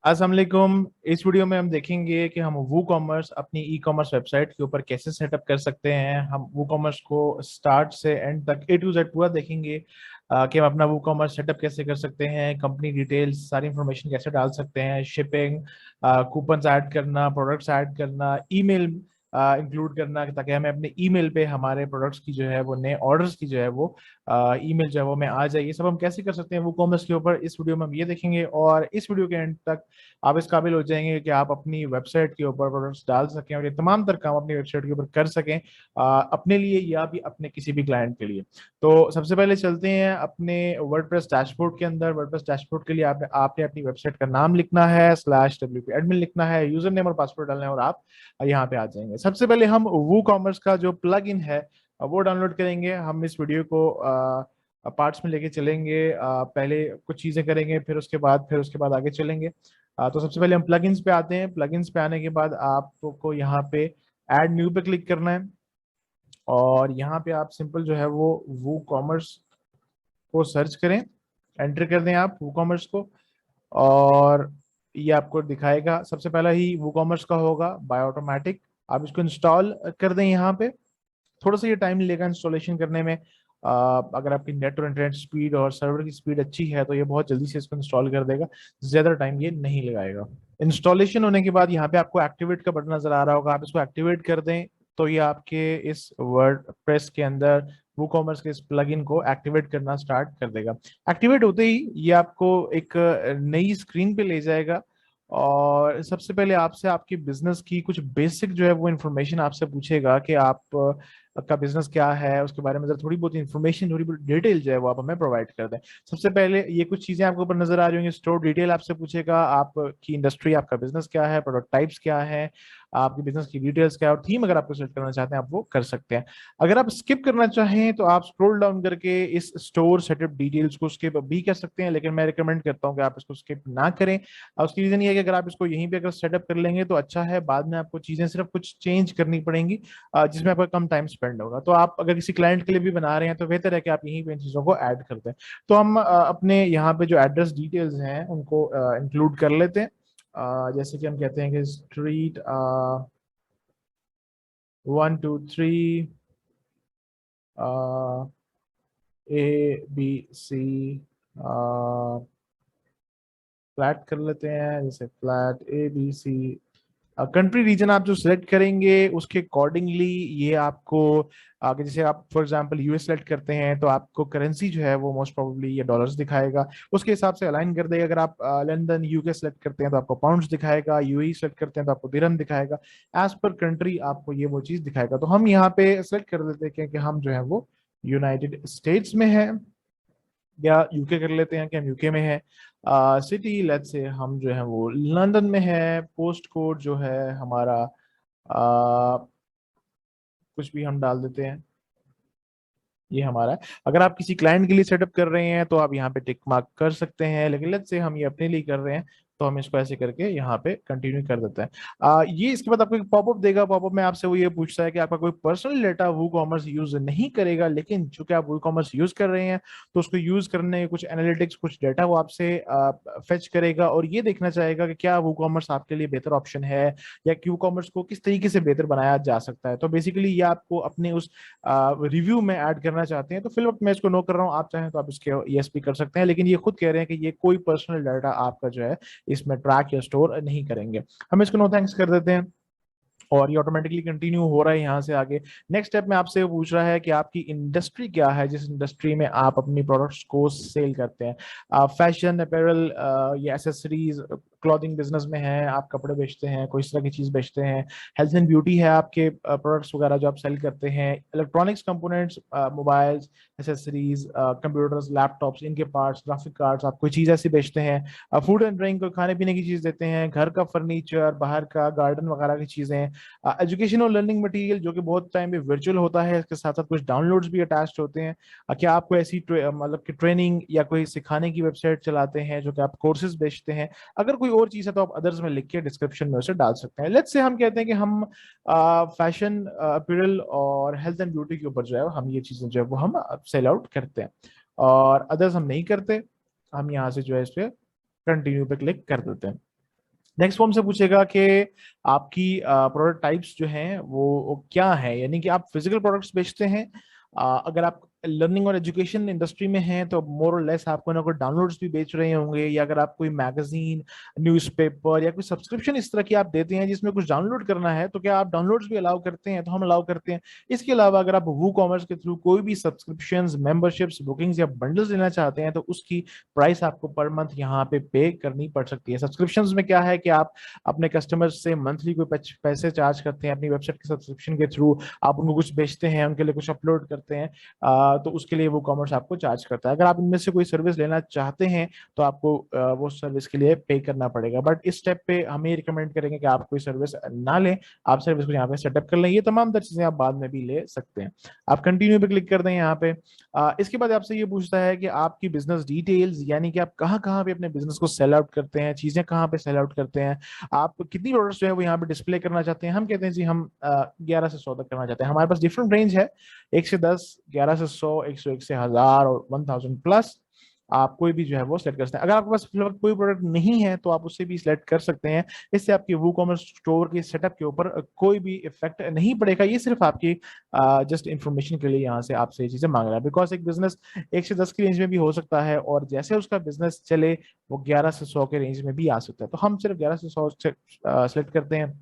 अस्सलाम वालेकुम। इस वीडियो में हम देखेंगे कि हम वू कॉमर्स अपनी ई कॉमर्स वेबसाइट के ऊपर कैसे सेटअप कर सकते हैं। हम वू कॉमर्स को स्टार्ट से एंड तक ए टू जेड पूरा देखेंगे कि हम अपना वू कॉमर्स सेटअप कैसे कर सकते हैं, कंपनी डिटेल्स सारी इंफॉर्मेशन कैसे डाल सकते हैं, शिपिंग, कूपन्स ऐड करना, प्रोडक्ट्स ऐड करना, ईमेल इंक्लूड करना, ताकि हमें अपने ईमेल पे हमारे प्रोडक्ट्स की जो है वो नए ऑर्डर्स की जो है वो ईमेल जो है वो हमें आ जाए। ये सब हम कैसे कर सकते हैं वो कॉमर्स के ऊपर इस वीडियो में हम ये देखेंगे, और इस वीडियो के एंड तक आप इस काबिल हो जाएंगे कि आप अपनी वेबसाइट के ऊपर प्रोडक्ट्स डाल सकें और ये तमाम तर काम अपनी वेबसाइट के ऊपर कर सकें, अपने लिए या भी अपने किसी भी क्लाइंट के लिए। तो सबसे पहले चलते हैं अपने वर्डप्रेस डैशबोर्ड के अंदर। वर्डप्रेस डैशबोर्ड के लिए आपने अपनी वेबसाइट का नाम लिखना है, /wp एडमिन लिखना है, यूजर नेम और पासवर्ड डालना है, और आप यहाँ पे आ जाएंगे। सबसे पहले हम वू कॉमर्स का जो प्लग इन है वो डाउनलोड करेंगे। हम इस वीडियो को पार्ट्स में लेके चलेंगे। पहले कुछ चीजें करेंगे, फिर उसके बाद आगे चलेंगे। तो सबसे पहले हम प्लगइन्स पे आते हैं। प्लगइन्स पे आने के बाद आपको यहाँ पे ऐड न्यू पे क्लिक करना है, और यहाँ पे आप सिंपल जो है वो वू कॉमर्स को सर्च करें, एंटर कर दें आप वू कॉमर्स को, और ये आपको दिखाएगा। सबसे पहला ही वू कॉमर्स का होगा बाय ऑटोमेटिक। आप इसको इंस्टॉल कर दें यहाँ पे। थोड़ा सा ये टाइम लेगा इंस्टॉलेशन करने में। अगर आपकी नेट और इंटरनेट स्पीड और सर्वर की स्पीड अच्छी है तो ये बहुत जल्दी से इसको इंस्टॉल कर देगा, ज्यादा टाइम ये नहीं लगाएगा। इंस्टॉलेशन होने के बाद यहाँ पे आपको एक्टिवेट का बटन नजर आ रहा होगा, आप इसको एक्टिवेट कर दें तो ये आपके इस वर्डप्रेस के अंदर वू कॉमर्स के इस प्लगइन को एक्टिवेट करना स्टार्ट कर देगा। एक्टिवेट होते ही ये आपको एक नई स्क्रीन पे ले जाएगा, और सबसे पहले आपसे आपकी बिजनेस की कुछ बेसिक जो है वो इन्फॉर्मेशन आपसे पूछेगा कि आप का बिजनेस क्या है, उसके बारे में जरा थोड़ी बहुत इन्फॉर्मेशन, थोड़ी बहुत डिटेल जो है वो आप हमें प्रोवाइड कर दें। सबसे पहले ये कुछ चीजें आपको ऊपर नजर आ रही होंगी। स्टोर डिटेल आपसे पूछेगा, आपकी इंडस्ट्री, आपका बिजनेस क्या है, प्रोडक्ट टाइप्स क्या है, आपकी बिजनेस की डिटेल्स क्या है, और थीम अगर आपको सेलेक्ट करना चाहते हैं आप वो कर सकते हैं। अगर आप स्किप करना चाहें तो आप स्क्रॉल डाउन करके इस स्टोर सेटअप डिटेल्स को स्किप भी कर सकते हैं, लेकिन मैं रिकमेंड करता हूं कि आप इसको स्किप ना करें। और उसकी रीजन ये है कि अगर आप इसको यहीं पे अगर सेटअप कर लेंगे तो अच्छा है, बाद में आपको चीजें सिर्फ कुछ चेंज करनी पड़ेंगी, जिसमें आपका कम टाइम स्पेंड होगा। तो आप अगर किसी क्लाइंट के लिए भी बना रहे हैं तो बेहतर है कि आप यहीं पे इन चीजों को ऐड कर दें। तो हम अपने यहाँ पे जो एड्रेस डिटेल्स हैं उनको इंक्लूड कर लेते हैं। जैसे कि हम कहते हैं कि स्ट्रीट 123 ABC, फ्लैट कर लेते हैं, जैसे फ्लैट ABC। कंट्री रीजन आप जो सिलेक्ट करेंगे उसके अकॉर्डिंगली ये आपको आगे, जैसे आप फॉर एग्जांपल यूएस सेलेक्ट करते हैं तो आपको करेंसी जो है वो मोस्ट प्रोबेबली ये डॉलर्स दिखाएगा, उसके हिसाब से अलाइन कर देगा। अगर आप लंदन यूके सेलेक्ट करते हैं तो आपको पाउंड्स दिखाएगा, यूएई सेलेक्ट करते हैं तो आपको दिरहम दिखाएगा। एज पर कंट्री आपको ये वो चीज दिखाएगा। तो हम यहाँ पे सेलेक्ट कर देते हैं कि हम जो है वो यूनाइटेड स्टेट्स में है, या यूके कर लेते हैं कि हम यूके में है। सिटी लेट्स से हम जो है वो लंदन में है। पोस्ट कोड जो है हमारा कुछ भी हम डाल देते हैं, ये हमारा है। अगर आप किसी क्लाइंट के लिए सेटअप कर रहे हैं तो आप यहाँ पे टिक मार्क कर सकते हैं, लेकिन लेट्स से हम ये अपने लिए कर रहे हैं तो हम इसको ऐसे करके यहाँ पे कंटिन्यू कर देते हैं। ये इसके बाद आपको एक पॉपअप देगा। पॉपअप में आपसे वो ये पूछता है कि आपका कोई पर्सनल डेटा वो कॉमर्स यूज नहीं करेगा, लेकिन चूंकि आप वो कॉमर्स यूज कर रहे हैं तो उसको यूज करने के कुछ एनालिटिक्स, कुछ डेटा वो आपसे फेच करेगा, और ये देखना चाहेगा कि क्या वो कॉमर्स आपके लिए बेहतर ऑप्शन है, या क्यू कॉमर्स को किस तरीके से बेहतर बनाया जा सकता है। तो बेसिकली ये आपको अपने उस रिव्यू में ऐड करना चाहते हैं। तो फिलहाल मैं इसको नो कर रहा हूँ, आप चाहें तो आप इसके यस भी कर सकते हैं, लेकिन ये खुद कह रहे हैं कि ये कोई पर्सनल डाटा आपका जो है इसमें ट्रैक या स्टोर नहीं करेंगे। हम इसको नो थैंक्स कर देते हैं, और ये ऑटोमेटिकली कंटिन्यू हो रहा है यहाँ से आगे। नेक्स्ट स्टेप में आपसे पूछ रहा है कि आपकी इंडस्ट्री क्या है, जिस इंडस्ट्री में आप अपनी प्रोडक्ट्स को सेल करते हैं। आप फैशन, अपैरल या एसेसरीज, क्लॉथिंग बिजनेस में हैं, आप कपड़े बेचते हैं, कोई इस तरह की चीज बेचते हैं, हेल्थ एंड ब्यूटी है आपके प्रोडक्ट्स वगैरह जो आप सेल करते हैं, electronics components, mobiles, accessories, computers, laptops, इनके पार्ट्स, ग्राफिक कार्ड्स, आप कोई चीज ऐसी बेचते हैं, फूड एंड ड्रिंक, खाने पीने की चीज देते हैं, घर का फर्नीचर, बाहर का गार्डन वगैरह की चीजें, एजुकेशन और लर्निंग मटेरियल जो कि बहुत टाइम पे वर्चुअल होता है, इसके साथ साथ कुछ डाउनलोड्स भी अटैच्ड होते हैं। क्या आपको ऐसी मतलब कि ट्रेनिंग या कोई सिखाने की वेबसाइट चलाते हैं जो कि आप कोर्सेज बेचते हैं? अगर कोई और चीज है तो आप अदर्स में लिख के डिस्क्रिप्शन में उसे डाल सकते हैं। लेट्स से हम कहते हैं कि हम फैशन, अपीरल और हेल्थ एंड ब्यूटी के ऊपर जो है हम ये चीजें जो है वो हम सेल आउट करते हैं, और अदर्स हम नहीं करते। हम यहाँ से जो है इस पे कंटिन्यू पे क्लिक कर देते हैं। नेक्स्ट वो हमसे पूछेगा कि आपकी प्रोडक्ट टाइप्स जो हैं वो क्या है, यानी कि आप फिजिकल प्रोडक्ट्स बेचते हैं। अगर आप लर्निंग और एजुकेशन इंडस्ट्री में हैं तो मोर और लेस आपको ना कोई डाउनलोड्स भी बेच रहे होंगे, या अगर आप कोई मैगजीन, न्यूज़पेपर या कोई सब्सक्रिप्शन इस तरह की आप देते हैं जिसमें कुछ डाउनलोड करना है, तो क्या आप डाउनलोड्स भी अलाउ करते हैं? तो हम अलाउ करते हैं। इसके अलावा अगर आप वू कॉमर्स के थ्रू कोई भी सब्सक्रिप्शंस, मेंबरशिप्स, बुकिंग्स या बंडल्स लेना चाहते हैं तो उसकी प्राइस आपको पर मंथ यहाँ पे करनी पड़ सकती है। सब्सक्रिप्शंस में क्या है कि आप अपने कस्टमर्स से मंथली कोई पैसे चार्ज करते हैं अपनी वेबसाइट के सब्सक्रिप्शन के थ्रू, आप उनको कुछ बेचते हैं, उनके लिए कुछ अपलोड करते हैं, तो उसके लिए वो कॉमर्स आपको चार्ज करता है। अगर आप इनमें से कोई सर्विस लेना चाहते हैं तो आपको वो सर्विस के लिए पे करना पड़ेगा, बट इस स्टेप पे हम ये रिकमेंड करेंगे कि आप कोई सर्विस ना लें, आप सर्विस को यहाँ पे सेटअप कर लें। ये तमाम तर चीजें आप बाद में भी ले सकते हैं। आप कंटिन्यू पे क्लिक कर दें यहाँ पे। इसके बाद आपसे ये पूछता है कि आपकी बिजनेस डिटेल्स, यानी कि आप कहाँ कहाँ पे अपने बिजनेस को सेल आउट करते हैं, चीजें कहाँ पे सेल आउट करते हैं, आप कितनी प्रोडक्ट्स जो है वो यहाँ पे डिस्प्ले करना चाहते हैं। हम कहते हैं जी हम 11 से 100 तक करना चाहते हैं। हमारे पास डिफरेंट रेंज है, 1 से 10, 11 से 100, 101 से 1000 और 1000+। आप कोई भी जो है वो सेलेक्ट कर सकते हैं। अगर आपके पास फिलहाल कोई प्रोडक्ट नहीं है तो आप उससे भी सिलेक्ट कर सकते हैं। इससे आपके वो कॉमर्स स्टोर के सेटअप के ऊपर कोई भी इफेक्ट नहीं पड़ेगा। ये सिर्फ आपकी जस्ट इंफॉर्मेशन के लिए यहाँ से आपसे ये चीजें मांग रहा है, बिकॉज एक बिजनेस 1 से 10 की रेंज में भी हो सकता है और जैसे उसका बिजनेस चले वो 11 से 100 के रेंज में भी आ सकता है। तो हम सिर्फ 11 से 100 सेलेक्ट करते हैं।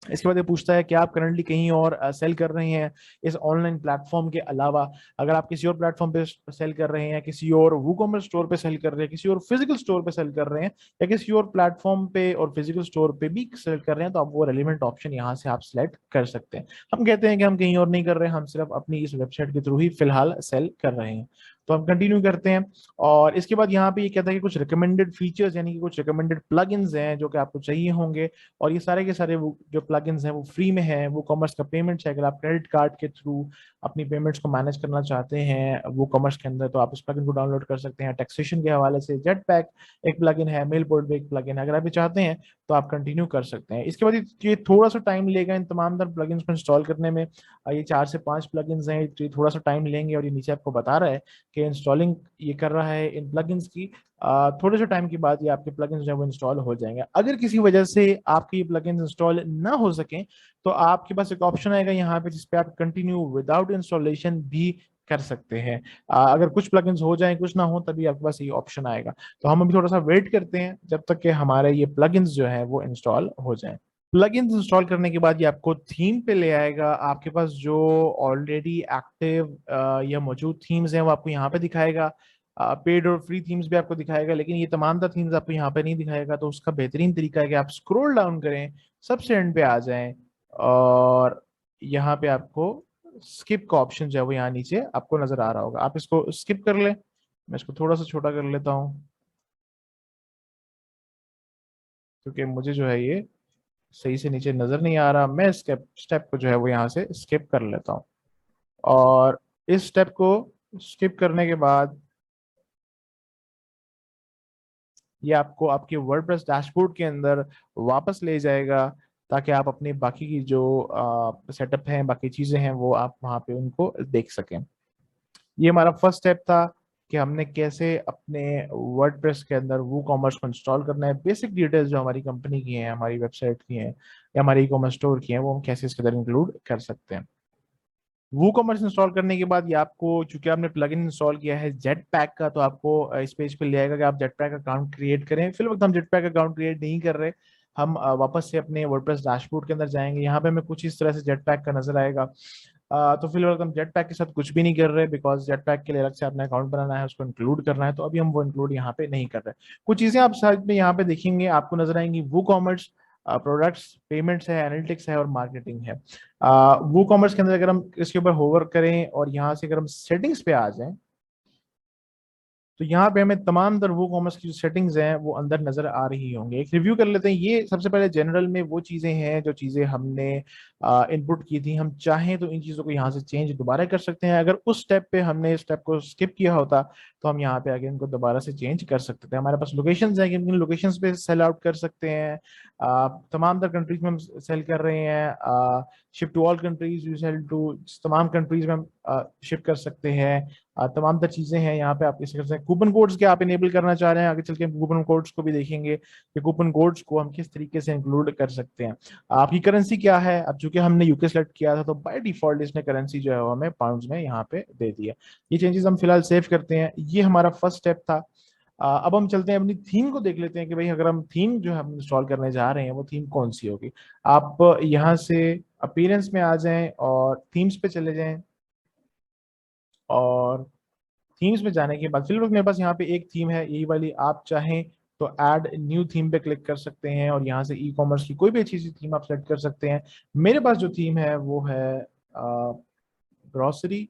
इसके बाद ये पूछता है कि आप करंटली कहीं और सेल कर रहे हैं इस ऑनलाइन प्लेटफॉर्म के अलावा। अगर आप किसी और प्लेटफॉर्म पे सेल कर रहे हैं, किसी और वूकॉमर्स स्टोर पे सेल कर रहे हैं, किसी और फिजिकल स्टोर पे सेल कर रहे हैं, या किसी और प्लेटफॉर्म पे और फिजिकल स्टोर पे भी सेल कर रहे हैं, तो आप वो रेलिवेंट ऑप्शन यहाँ से आप सिलेक्ट कर सकते हैं। हम कहते हैं कि हम कहीं और नहीं कर रहे हैं, हम सिर्फ अपनी इस वेबसाइट के थ्रू ही फिलहाल सेल कर रहे हैं। तो हम कंटिन्यू करते हैं। और इसके बाद यहाँ पे ये कहता है कि कुछ रिकमेंडेड फीचर्स, यानी कि कुछ रिकमेंडेड प्लगइन्स हैं जो कि आपको चाहिए होंगे, और ये सारे के सारे वो जो प्लगइन्स हैं वो फ्री में है। वो कॉमर्स का पेमेंट्स है, अगर आप क्रेडिट कार्ड के थ्रू अपनी पेमेंट्स को मैनेज करना चाहते हैं वो कॉमर्स के अंदर, तो आप उस प्लगइन को डाउनलोड कर सकते हैं। टैक्सेशन के हवाले से जेट पैक एक प्लगइन है, मेल पोर्ट भी एक प्लगइन है। अगर आप ये चाहते हैं तो आप कंटिन्यू कर सकते हैं। इसके बाद ये थोड़ा सा टाइम लेगा इन तमाम तर प्लगइन्स को इंस्टॉल करने में। ये 4 से 5 प्लगइन्स हैं, तो ये थोड़ा सा टाइम लेंगे, और ये नीचे आपको बता रहा है कि इंस्टॉलिंग ये कर रहा है इन प्लगइन्स की। थोड़े से टाइम के बाद ये आपके प्लगइन्स जो है वो इंस्टॉल हो जाएंगे। अगर किसी वजह से आपके ये प्लगइन्स इंस्टॉल ना हो सके तो आपके पास एक ऑप्शन आएगा यहाँ पे जिसपे आप कंटिन्यू विदाउट इंस्टॉलेशन भी कर सकते हैं। अगर कुछ प्लगइन्स हो जाएं कुछ ना हो तभी आपके पास ये ऑप्शन आएगा। तो हम अभी थोड़ा सा वेट करते हैं जब तक कि हमारे ये प्लगइन्स जो है वो इंस्टॉल हो जाएं। प्लगइन्स इंस्टॉल करने के बाद ये आपको थीम पे ले आएगा। आपके पास जो ऑलरेडी एक्टिव या मौजूद थीम्स हैं वो आपको यहाँ पे दिखाएगा। पेड और फ्री थीम्स भी आपको दिखाएगा, लेकिन ये तमाम द थीम्स आपको यहाँ पे नहीं दिखाएगा। तो उसका बेहतरीन तरीका है कि आप स्क्रॉल डाउन करें, सबसे एंड पे आ जाएं, और यहाँ पे आपको स्किप का ऑप्शन जो है वो यहाँ नीचे आपको नजर आ रहा होगा, आप इसको स्किप कर लें। मैं इसको थोड़ा सा छोटा कर लेता हूँ क्योंकि मुझे जो है ये सही से नीचे नजर नहीं आ रहा। मैं स्टेप स्टेप को जो है वो यहाँ से स्किप कर लेता हूँ, और इस स्टेप को स्किप करने के बाद ये आपको आपके वर्डप्रेस डैशबोर्ड के अंदर वापस ले जाएगा, ताकि आप अपने बाकी की जो सेटअप हैं, बाकी चीजें हैं, वो आप वहां पे उनको देख सकें। ये हमारा फर्स्ट स्टेप था कि हमने कैसे अपने वर्डप्रेस के अंदर वो कॉमर्स को इंस्टॉल करना है। बेसिक डिटेल्स जो हमारी कंपनी की हैं, हमारी वेबसाइट की हैं या हमारी ई कॉमर्स स्टोर की हैं, वो हम कैसे इसके अंदर इंक्लूड कर सकते हैं। वो कॉमर्स इंस्टॉल करने के बाद ये आपको, चूंकि आपने प्लगइन इंस्टॉल किया है जेट पैक का, तो आपको इस पेज पे ले आएगा कि आप जेट पैक अकाउंट क्रिएट करें। फिल वक्त हम जेट पैक अकाउंट क्रिएट नहीं कर रहे। हम वापस से अपने वर्डप्रेस डैशबोर्ड के अंदर जाएंगे। यहाँ पे हमें कुछ इस तरह से जेट पैक का नजर आएगा। तो फिलहाल हम जेट पैक के साथ कुछ भी नहीं कर रहे, बिकॉज जेट पैक के लिए अलग से अपना अकाउंट बनाना है, उसको इंक्लूड करना है। तो अभी हम वो इंक्लूड यहाँ पे नहीं कर रहे। कुछ चीजें आप साइड में यहाँ पे देखेंगे, आपको नजर आएंगी वो कॉमर्स, प्रोडक्ट्स, पेमेंट्स है, एनालिटिक्स है और मार्केटिंग है। वो कॉमर्स के अंदर अगर हम इसके ऊपर होवर करें और यहाँ से अगर हम सेटिंग्स पे आ जाएं, तो यहाँ पे हमें तमाम तर वो कॉमर्स की जो सेटिंग्स हैं वो अंदर नजर आ रही होंगे। एक रिव्यू कर लेते हैं। ये सबसे पहले जनरल में वो चीजें हैं जो चीजें हमने इनपुट की थी। हम चाहें तो इन चीजों को यहाँ से चेंज दोबारा कर सकते हैं। अगर उस स्टेप पे हमने इस स्टेप को स्किप किया होता तो हम यहाँ पे आगे इनको दोबारा से चेंज कर सकते थे। हमारे पास लोकेशंस हैं कि इन लोकेशंस पे सेल आउट कर सकते हैं। तमाम तर कंट्रीज में हम सेल कर रहे हैं। Ship to all countries, you sell to तमाम कंट्रीज में हम शिप कर सकते हैं। तमाम तर चीजें हैं यहाँ पे आप इसे कर सकते हैं। कूपन कोड्स के आप इनेबल करना चाह रहे हैं, आगे चल के हम कूपन कोड्स को भी देखेंगे कि कूपन कोड्स को हम किस तरीके से इंक्लूड कर सकते हैं। आपकी करेंसी क्या है, अब चूंकि हमने यूके सेलेक्ट किया था तो बाय डिफॉल्ट इसने करेंसी जो है वो हमें पाउंड्स में यहाँ पे दे दिया। ये चेंजेस हम फिलहाल सेव करते हैं। ये हमारा फर्स्ट स्टेप था। अब हम चलते हैं अपनी थीम को देख लेते हैं कि भाई अगर हम थीम जो है हम इंस्टॉल करने जा रहे हैं वो थीम कौन सी होगी। आप यहाँ से अपीयरेंस में आ जाएं और थीम्स पे चले जाएं, और थीम्स में जाने के बाद फिलहाल मेरे पास यहाँ पे एक थीम है यही वाली। आप चाहें तो ऐड न्यू थीम पे क्लिक कर सकते हैं और यहाँ से ई कॉमर्स की कोई भी अच्छी सी थीम आप सेलेक्ट कर सकते हैं। मेरे पास जो थीम है वो है ग्रॉसरी।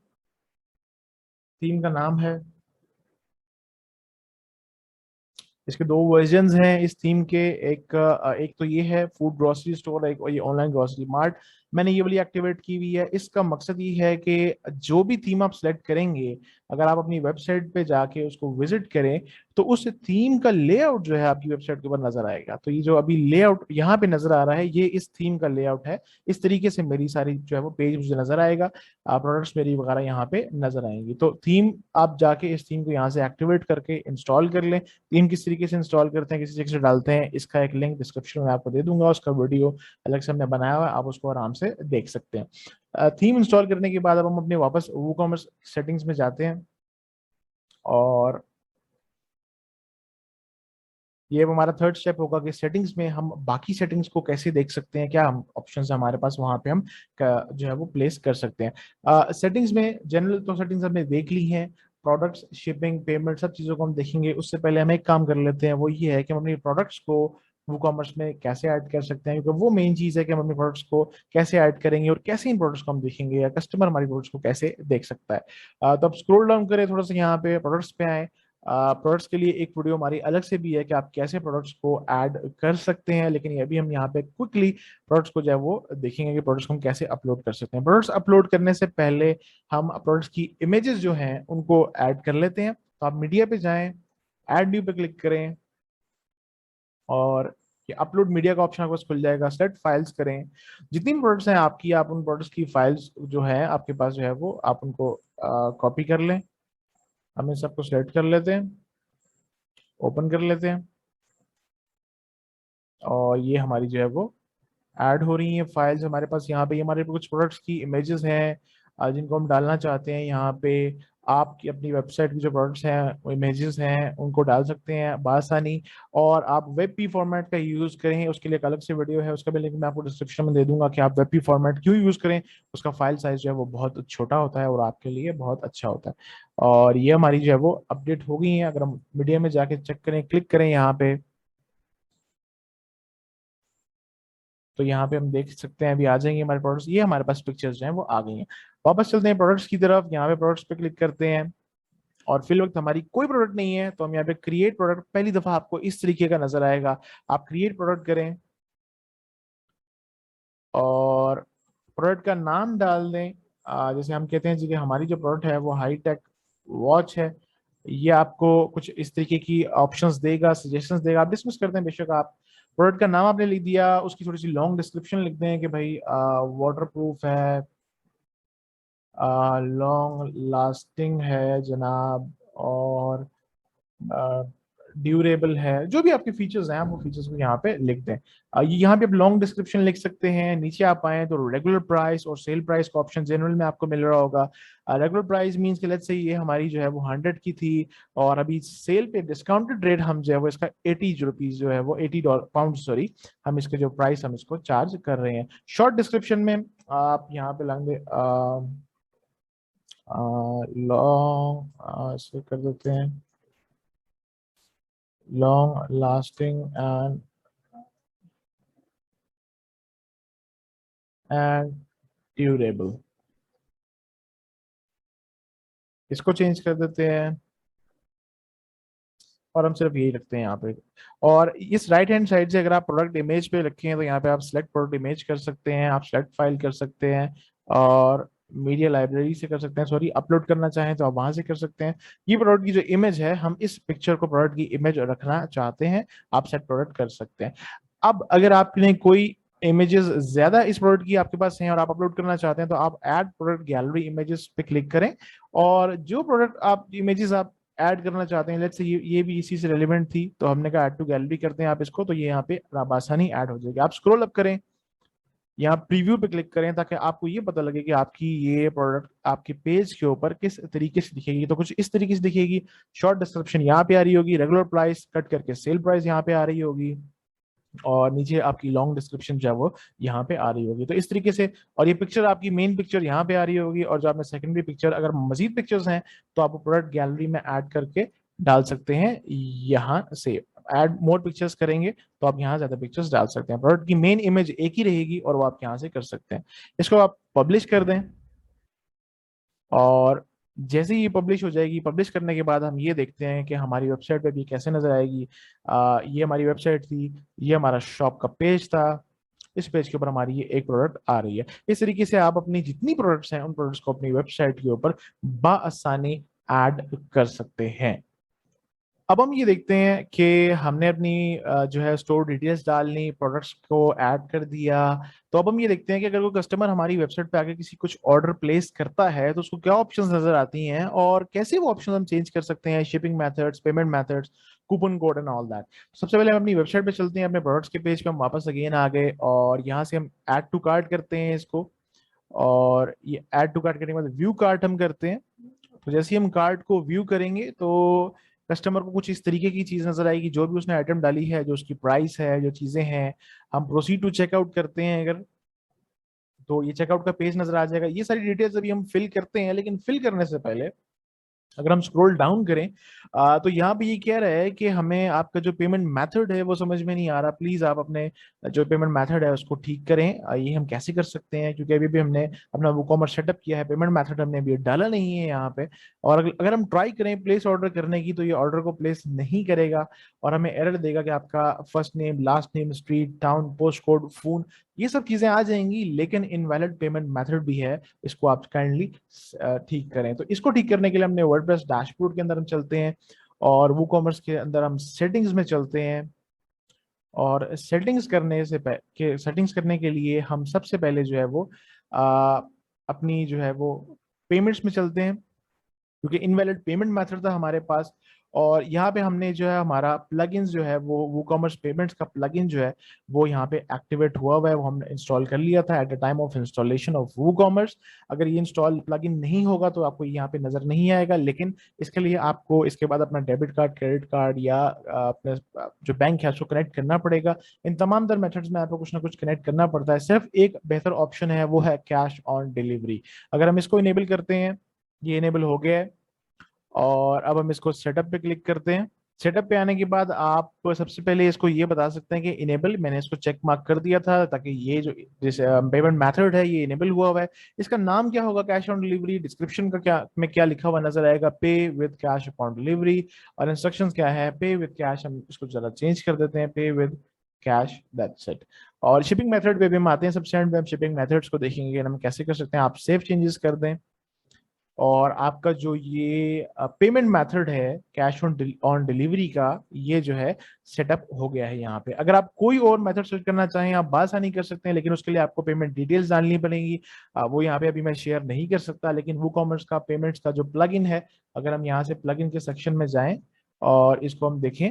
थीम का नाम है, इसके दो वर्जन्स हैं इस थीम के। एक तो ये है फूड ग्रोसरी स्टोर, एक और ये ऑनलाइन ग्रोसरी मार्ट। मैंने ये वाली एक्टिवेट की हुई है। इसका मकसद ये है कि जो भी थीम आप सेलेक्ट करेंगे, अगर आप अपनी वेबसाइट पे जाके उसको विजिट करें तो उस थीम का लेआउट जो है आपकी वेबसाइट के ऊपर नजर आएगा। तो ये जो अभी लेआउट यहाँ पे नजर आ रहा है ये इस थीम का लेआउट है। इस तरीके से मेरी सारी जो है वो पेज मुझे नजर आएगा, प्रोडक्ट्स मेरी वगैरह यहाँ पे नजर आएंगी। तो थीम आप जाके इस थीम को यहाँ से एक्टिवेट करके इंस्टॉल कर लें। थीम किस तरीके से इंस्टॉल करते हैं, किस तरीके से डालते हैं, इसका एक लिंक डिस्क्रिप्शन में आपको दे दूंगा। उसका वीडियो अलग से हमने बनाया हुआ है, आप उसको आराम से देख सकते हैं। थीम इंस्टॉल करने के बाद अब हम अपने वापस वूकॉमर्स सेटिंग्स में जाते हैं, और ये अब हमारा थर्ड स्टेप होगा कि सेटिंग्स में हम बाकी सेटिंग्स को कैसे देख सकते हैं, क्या हम ऑप्शंस हमारे पास वहां पे हम जो है वो प्लेस कर सकते हैं। सेटिंग्स में जनरल तो सेटिंग्स हमने देख ली हैं। प्रोडक्ट्स, शिपिंग, पेमेंट, सब चीज़ों को हम देखेंगे। उससे पहले हम एक काम कर लेते हैं, वो ये है कि हम अपने प्रोडक्ट्स को वो कॉमर्स में कैसे ऐड कर सकते हैं, क्योंकि वो मेन चीज़ है कि हम अपने प्रोडक्ट्स को कैसे ऐड करेंगे और कैसे इन प्रोडक्ट्स को हम देखेंगे, या कस्टमर हमारी प्रोडक्ट्स को कैसे देख सकता है। तो अब स्क्रॉल डाउन करें थोड़ा सा, यहाँ पे प्रोडक्ट्स पे आए। प्रोडक्ट्स के लिए एक वीडियो हमारी अलग से भी है कि आप कैसे प्रोडक्ट्स को ऐड कर सकते हैं, लेकिन ये भी हम यहाँ पे क्विकली प्रोडक्ट्स को जो है वो देखेंगे कि प्रोडक्ट्स को हम कैसे अपलोड कर सकते हैं। प्रोडक्ट्स अपलोड करने से पहले हम प्रोडक्ट्स की इमेजेस जो हैं उनको ऐड कर लेते हैं। तो आप मीडिया पे जाएं, ऐड न्यू पे क्लिक करें, और ये अपलोड मीडिया का ऑप्शन आपको पास खुल जाएगा। सेलेक्ट फाइल्स करें, जितनी प्रोडक्ट्स हैं आपकी, आप उन प्रोडक्ट्स की फाइल्स जो है आपके पास जो है वो आप उनको कॉपी कर लें। हम इन सबको सेलेक्ट कर लेते हैं, ओपन कर लेते हैं, और ये हमारी जो है वो ऐड हो रही हैं फाइल्स हमारे पास। यहाँ पे हमारे कुछ प्रोडक्ट्स की इमेजेस हैं जिनको हम डालना चाहते हैं। यहाँ पे आपकी अपनी वेबसाइट की जो प्रोडक्ट्स हैं वो इमेजेस हैं उनको डाल सकते हैं बआसानी। और आप वेब पी फॉर्मेट का यूज़ करें, उसके लिए एक अलग से वीडियो है, उसका भी लिंक मैं आपको डिस्क्रिप्शन में दे दूंगा कि आप वेब पी फॉर्मेट क्यों यूज़ करें। उसका फाइल साइज जो है वो बहुत छोटा होता है और आपके लिए बहुत अच्छा होता है। और ये हमारी जो है वो अपडेट हो गई है। अगर हम मीडिया में जाके चेक करें, क्लिक करें यहाँ पे, तो यहाँ पे हम देख सकते हैं अभी आ जाएंगे हमारे प्रोडक्ट्स। ये हमारे पास पिक्चर्स जो हैं वो आ गई हैं। वापस चलते हैं प्रोडक्ट्स की तरफ, यहाँ पे प्रोडक्ट्स पे क्लिक करते हैं, और फिल वक्त हमारी कोई प्रोडक्ट नहीं है तो हम यहाँ पे क्रिएट प्रोडक्ट, पहली दफा आपको इस तरीके का नजर आएगा। आप क्रिएट प्रोडक्ट करें और प्रोडक्ट का नाम डाल दें। जैसे हम कहते हैं जी कि हमारी जो प्रोडक्ट है वो हाई टेक वॉच है। ये आपको कुछ इस तरीके की ऑप्शंस देगा, सजेशंस देगा, आप डिस्कस करते हैं बेशक। आप प्रोडक्ट का नाम आपने लिख दिया, उसकी थोड़ी सी लॉन्ग डिस्क्रिप्शन लिख दें कि भाई वाटर प्रूफ है, लॉन्ग लास्टिंग है जनाब, और ड्यूरेबल है। जो भी आपके फीचर्स हैं आप वो फीचर्स को यहाँ पे लिख दें। ये यहाँ पे आप लॉन्ग डिस्क्रिप्शन लिख सकते हैं। नीचे आप आए तो रेगुलर प्राइस और सेल प्राइस का ऑप्शन जनरल में आपको मिल रहा होगा। रेगुलर प्राइस मींस कि लेट्स से ये हमारी जो है वो 100 की थी, और अभी सेल पे डिस्काउंटेड रेट हम जो है वो इसका 80 रुपीज जो है वो $80 पाउंड सॉरी, हम इसके जो प्राइस हम इसको चार्ज कर रहे हैं। शॉर्ट डिस्क्रिप्शन में आप यहाँ पे लाएंगे लॉन्ग, इसे कर देते हैं long lasting and durable, इसको चेंज कर देते हैं, और हम सिर्फ यही रखते हैं यहाँ पे। और इस राइट हैंड साइड से अगर आप प्रोडक्ट इमेज पे रखें तो यहाँ पे आप सिलेक्ट प्रोडक्ट इमेज कर सकते हैं, आप सिलेक्ट फाइल कर सकते हैं, और मीडिया लाइब्रेरी से कर सकते हैं, सॉरी अपलोड करना चाहें तो आप वहां से कर सकते हैं। ये प्रोडक्ट की जो इमेज है, हम इस पिक्चर को प्रोडक्ट की इमेज रखना चाहते हैं, आप सेट प्रोडक्ट कर सकते हैं। अब अगर आपने कोई इमेजेस ज्यादा इस प्रोडक्ट की आपके पास हैं और आप अपलोड करना चाहते हैं तो आप ऐड प्रोडक्ट गैलरी इमेजेस पे क्लिक करें, और जो प्रोडक्ट आप इमेजेस आप ऐड करना चाहते हैं, लेट्स से ये भी इसी से रिलेवेंट थी तो हमने कहा ऐड टू गैलरी करते हैं आप इसको, तो ये यहाँ पे आप आसानी ऐड हो जाएगी। आप स्क्रॉल अप करें, यहाँ प्रीव्यू पे क्लिक करें ताकि आपको ये पता लगे कि आपकी ये प्रोडक्ट आपके पेज के ऊपर किस तरीके से दिखेगी। तो कुछ इस तरीके से दिखेगी, शॉर्ट डिस्क्रिप्शन यहाँ पे आ रही होगी, रेगुलर प्राइस कट करके सेल प्राइस यहाँ पे आ रही होगी, और नीचे आपकी लॉन्ग डिस्क्रिप्शन जो है वो यहाँ पे आ रही होगी। तो इस तरीके से, और ये पिक्चर आपकी मेन पिक्चर यहाँ पे आ रही होगी, और जो आपने सेकेंडरी पिक्चर अगर मजीद पिक्चर्स हैं तो आप प्रोडक्ट गैलरी में ऐड करके डाल सकते हैं यहाँ से। ऐड मोर पिक्चर्स करेंगे तो आप यहाँ ज्यादा पिक्चर्स डाल सकते हैं। प्रोडक्ट की मेन इमेज एक ही रहेगी और वो आप यहाँ से कर सकते हैं। इसको आप पब्लिश कर दें, और जैसे ही ये पब्लिश हो जाएगी, पब्लिश करने के बाद हम ये देखते हैं कि हमारी वेबसाइट पे भी कैसे नजर आएगी। ये हमारी वेबसाइट थी, ये हमारा शॉप का पेज था, इस पेज के ऊपर हमारी ये एक प्रोडक्ट आ रही है। इस तरीके से आप अपनी जितनी प्रोडक्ट्स हैं उन प्रोडक्ट्स को अपनी वेबसाइट के ऊपर बाआसानी ऐड कर सकते हैं। अब हम ये देखते हैं कि हमने अपनी जो है स्टोर डिटेल्स डालनी, प्रोडक्ट्स को ऐड कर दिया। तो अब हम ये देखते हैं कि अगर कोई कस्टमर हमारी वेबसाइट पे आके किसी कुछ ऑर्डर प्लेस करता है तो उसको क्या ऑप्शंस नजर आती हैं और कैसे वो ऑप्शन हम चेंज कर सकते हैं, shipping methods, payment methods, coupon code and all that. सबसे पहले हम अपनी वेबसाइट पे चलते हैं, अपने प्रोडक्ट्स के पेज पे हम वापस अगेन आ गए, और यहाँ से हम ऐड टू कार्ट करते हैं इसको, और ये ऐड टू कार्ट करने के बाद व्यू कार्ट हम करते हैं। तो जैसे ही हम कार्ट को व्यू करेंगे तो कस्टमर को कुछ इस तरीके की चीज नजर आएगी, जो भी उसने आइटम डाली है, जो उसकी प्राइस है, जो चीजें हैं। हम प्रोसीड टू चेकआउट करते हैं अगर, तो ये चेकआउट का पेज नजर आ जाएगा। ये सारी डिटेल्स अभी हम फिल करते हैं, लेकिन फिल करने से पहले अगर हम स्क्रॉल डाउन करें तो यहाँ पे ये कह रहा है कि हमें आपका जो पेमेंट मेथड है वो समझ में नहीं आ रहा, प्लीज आप अपने जो पेमेंट मेथड है उसको ठीक करें। ये हम कैसे कर सकते हैं, क्योंकि अभी भी हमने अपना वो कॉमर्स सेटअप किया है, पेमेंट मेथड हमने अभी डाला नहीं है यहाँ पे। और अगर हम ट्राई करें प्लेस ऑर्डर करने की तो ये ऑर्डर को प्लेस नहीं करेगा, और हमें एरर देगा कि आपका first name, last name, street, town, post code, phone, ये सब चीजें आ जाएंगी, लेकिन इनवैलिड पेमेंट मेथड भी है, इसको आप काइंडली ठीक करें। तो इसको ठीक करने के लिए हमने वर्डप्रेस डैशबोर्ड के अंदर हम चलते हैं, और वो कॉमर्स के अंदर हम सेटिंग्स में चलते हैं, और सेटिंग्स करने के लिए हम सबसे पहले जो है वो आ, अपनी जो है वो पेमेंट्स में चलते हैं, क्योंकि इनवैलिड पेमेंट मेथड था हमारे पास। और यहाँ पे हमने जो है हमारा प्लगइन्स जो है वो वूकॉमर्स पेमेंट्स का प्लगइन जो है वो यहाँ पे एक्टिवेट हुआ है, वो हमने इंस्टॉल कर लिया था at the time of installation of WooCommerce. अगर ये इंस्टॉल प्लगइन नहीं होगा तो आपको यहाँ पे नजर नहीं आएगा, लेकिन इसके लिए आपको इसके बाद अपना डेबिट कार्ड, क्रेडिट कार्ड, या अपने जो बैंक है उसको कनेक्ट करना पड़ेगा। इन तमाम तर मेथड्स में आपको कुछ ना कुछ कनेक्ट करना पड़ता है। सिर्फ एक बेहतर ऑप्शन है, वो है कैश ऑन डिलीवरी। अगर हम इसको इनेबल करते हैं, ये इनेबल हो गया है, और अब हम इसको सेटअप पे क्लिक करते हैं। सेटअप पे आने के बाद आप सबसे पहले इसको ये बता सकते हैं कि इनेबल, मैंने इसको चेक मार्क कर दिया था ताकि ये जो जैसे पेमेंट मेथड है ये इनेबल हुआ है। इसका नाम क्या होगा, कैश ऑन डिलीवरी। डिस्क्रिप्शन का क्या में क्या लिखा हुआ नजर आएगा, पे विद कैश अपॉन डिलीवरी। और इंस्ट्रक्शंस क्या है, पे विद कैश, हम इसको जरा चेंज कर देते हैं, पे विद कैश, दैट्स इट। और शिपिंग मेथड पे भी हम आते हैं, सबसे एंड पे हम शिपिंग मेथड्स को देखेंगे हम कैसे कर सकते हैं। आप सेव चेंजेस कर दें, और आपका जो ये पेमेंट मेथड है कैश ऑन डिलीवरी का, ये जो है सेटअप हो गया है यहाँ पे। अगर आप कोई और मेथड सेट करना चाहें आप बासानी कर सकते हैं, लेकिन उसके लिए आपको पेमेंट डिटेल्स डालनी पड़ेंगी। वो यहाँ पे अभी मैं शेयर नहीं कर सकता, लेकिन वो कॉमर्स का पेमेंट्स का जो प्लग इन है, अगर हम यहाँ से प्लग इन के सेक्शन में जाएं और इसको हम देखें,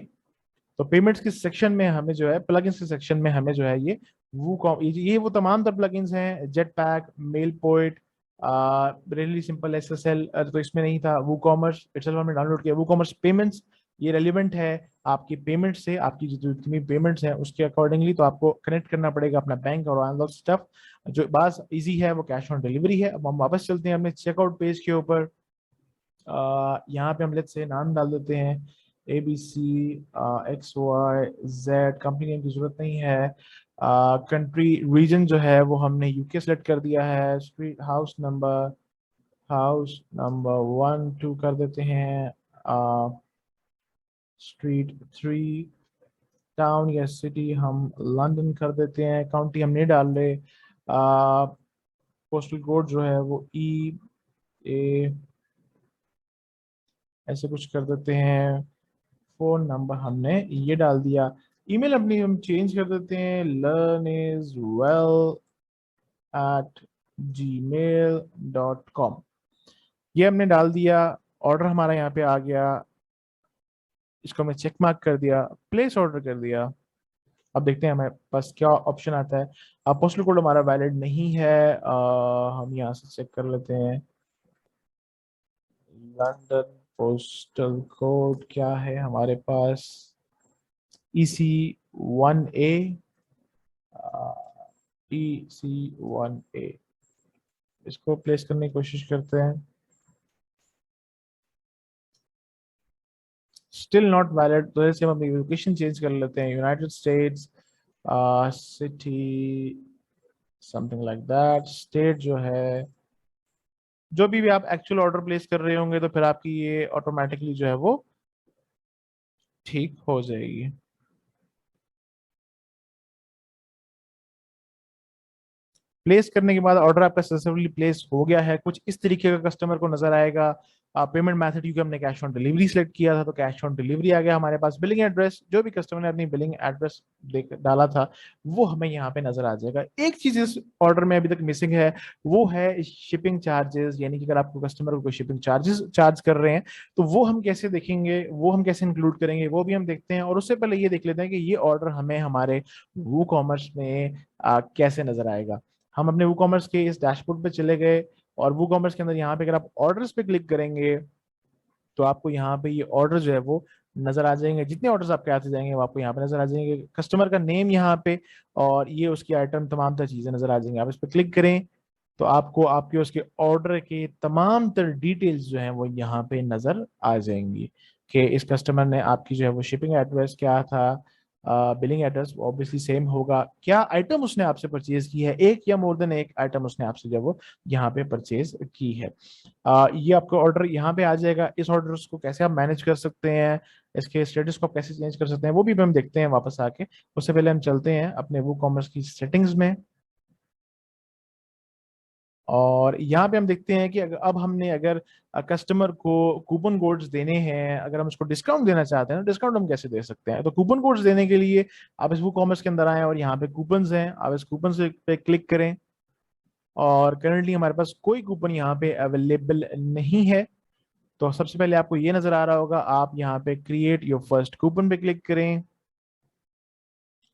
तो पेमेंट्स के सेक्शन में हमें जो है, प्लगइन्स के सेक्शन में हमें जो है ये वो तमाम तर प्लगइन्स हैं, Jetpack, MailPoet, really simple SSL, तो इसमें नहीं था। वो कॉमर्स इटसेल्फ हमने डाउनलोड किया। वो कॉमर्स पेमेंट्स ये रेलिवेंट है आपकी पेमेंट से, आपकी जितनी पेमेंट्स हैं उसके अकॉर्डिंगली, तो आपको कनेक्ट करना पड़ेगा अपना बैंक और ऑल स्टफ। जो बात इजी है वो कैश ऑन डिलीवरी है। अब हम वापस चलते हैं अपने चेकआउट पेज के ऊपर। यहाँ पे हम लेट्स से नाम डाल देते हैं, ABC XYZ, कंपनी नेम की जरूरत नहीं है। कंट्री रीजन जो है वो हमने UK सेलेक्ट कर दिया है। स्ट्रीट, हाउस नंबर 1 2 कर देते हैं। स्ट्रीट 3, टाउन या सिटी हम लंदन कर देते हैं। काउंटी हम नहीं डाल रहे। पोस्टल कोड जो है वो EA ऐसे कुछ कर देते हैं। फोन नंबर हमने ये डाल दिया। ईमेल अपनी हम चेंज कर देते हैं, learniswell@gmail.com। ये हमने डाल दिया, ऑर्डर हमारा यहाँ पे आ गया, इसको हमने चेक मार्क कर दिया, प्लेस ऑर्डर कर दिया। अब देखते हैं हमारे पास क्या ऑप्शन आता है। अब पोस्टल कोड हमारा वैलिड नहीं है, हम यहाँ से चेक कर लेते हैं। लंदन पोस्टल कोड क्या है हमारे पास, EC1A, EC1A। इसको प्लेस करने की कोशिश करते हैं, स्टिल नॉट वैलिड। तो जैसे हम अपनी लोकेशन चेंज कर लेते हैं, United states, city, something like that, state जो है, जो भी आप एक्चुअल ऑर्डर प्लेस कर रहे होंगे तो फिर आपकी ये ऑटोमेटिकली जो है वो ठीक हो जाएगी। प्लेस करने के बाद ऑर्डर आपका सक्सेसफुली प्लेस हो गया है, कुछ इस तरीके का कस्टमर को नजर आएगा। पेमेंट मेथड क्योंकि हमने कैश ऑन डिलीवरी सेलेक्ट किया था तो कैश ऑन डिलीवरी आ गया हमारे पास। बिलिंग एड्रेस, जो भी कस्टमर ने अपनी बिलिंग एड्रेस डाला था वो हमें यहाँ पे नजर आ जाएगा। एक चीज इस ऑर्डर में अभी तक मिसिंग है, वो है शिपिंग चार्जेस। यानी कि अगर आपको कस्टमर को कोई शिपिंग चार्जेस चार्ज कर रहे हैं तो वो हम कैसे देखेंगे, वो हम कैसे इंक्लूड करेंगे, वो भी हम देखते हैं। और उससे पहले ये देख लेते हैं कि ये ऑर्डर हमें हमारे वो कॉमर्स में कैसे नजर आएगा। हम अपने वो कॉमर्स के इस डैशबोर्ड पे चले गए और वो कॉमर्स के अंदर यहाँ पे अगर आप ऑर्डर्स पे क्लिक करेंगे तो आपको यहाँ पे ये ऑर्डर जो है वो नजर आ जाएंगे। जितने ऑर्डर्स आपके आते जाएंगे वो आपको यहाँ पे नजर आ जाएंगे, कस्टमर का नेम यहाँ पे और ये उसकी आइटम, तमाम तर चीजें नजर आ जाएंगी। आप इस पर क्लिक करें तो आपको आपके उसके ऑर्डर के तमाम तर डिटेल्स जो हैं वो यहाँ पे नजर आ जाएंगी कि इस कस्टमर ने आपकी जो है वो शिपिंग एड्रेस क्या था, बिलिंग एड्रेस ऑब्वियसली सेम होगा, क्या आइटम उसने आपसे परचेज की है, एक या मोर देन एक आइटम उसने आपसे जो है वो यहाँ पे परचेज की है। ये आपका ऑर्डर यहाँ पे आ जाएगा। इस ऑर्डर को कैसे आप मैनेज कर सकते हैं, इसके स्टेटस को आप कैसे चेंज कर सकते हैं, वो भी हम देखते हैं वापस आके। उससे पहले हम चलते हैं अपने वो कॉमर्स की सेटिंग्स में और यहाँ पे हम देखते हैं कि अब हमने अगर कस्टमर को कूपन कोड्स देने हैं, अगर हम उसको डिस्काउंट देना चाहते हैं तो डिस्काउंट हम कैसे दे सकते हैं। तो कूपन कोड्स देने के लिए आप इस वो कॉमर्स के अंदर आए और यहाँ पे कूपन्स हैं, आप इस कूपन से पे क्लिक करें और करंटली हमारे पास कोई कूपन यहाँ पे अवेलेबल नहीं है। तो सबसे पहले आपको ये नजर आ रहा होगा, आप यहाँ पे क्रिएट योर फर्स्ट कूपन पे क्लिक करें